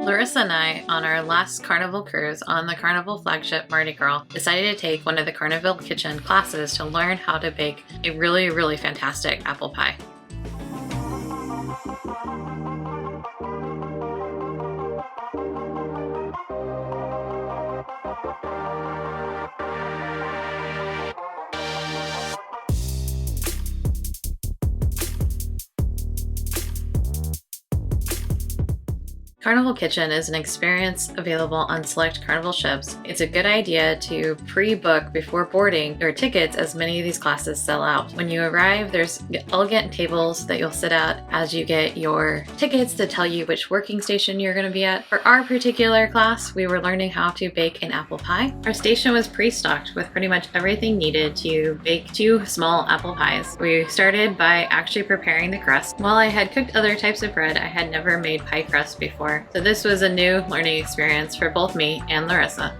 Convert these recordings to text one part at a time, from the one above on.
Larissa and I, on our last Carnival cruise on the Carnival flagship Mardi Gras, decided to take one of the Carnival Kitchen classes to learn how to bake a really fantastic apple pie. Carnival Kitchen is an experience available on select Carnival ships. It's a good idea to pre-book before boarding your tickets, as many of these classes sell out. When you arrive, there's elegant tables that you'll sit at as you get your tickets to tell you which working station you're going to be at. For our particular class, we were learning how to bake an apple pie. Our station was pre-stocked with pretty much everything needed to bake 2 small apple pies. We started by actually preparing the crust. While I had cooked other types of bread, I had never made pie crust before. So this was a new learning experience for both me and Larissa.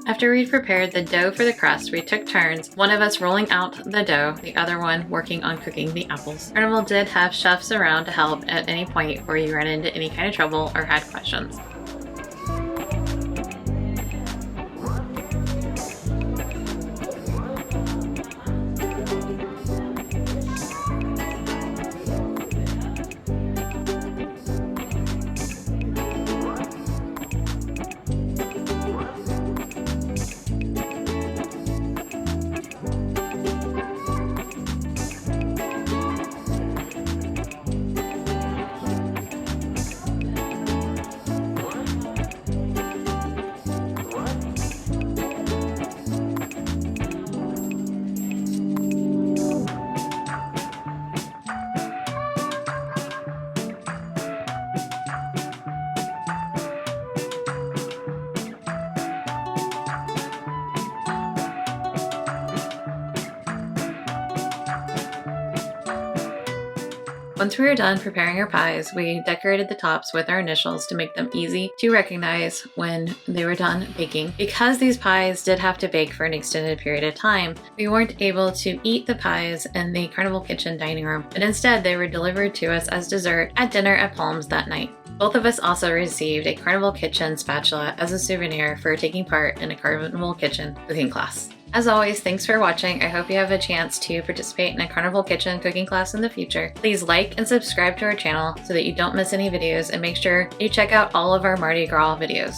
After we'd prepared the dough for the crust, we took turns, one of us rolling out the dough, the other one working on cooking the apples. Carnival did have chefs around to help at any point where you ran into any kind of trouble or had questions. Once we were done preparing our pies, we decorated the tops with our initials to make them easy to recognize when they were done baking. Because these pies did have to bake for an extended period of time, we weren't able to eat the pies in the Carnival Kitchen dining room, but instead they were delivered to us as dessert at dinner at Palms that night. Both of us also received a Carnival Kitchen spatula as a souvenir for taking part in a Carnival Kitchen cooking class. As always, thanks for watching. I hope you have a chance to participate in a Carnival Kitchen cooking class in the future. Please like and subscribe to our channel so that you don't miss any videos, and make sure you check out all of our Mardi Gras videos.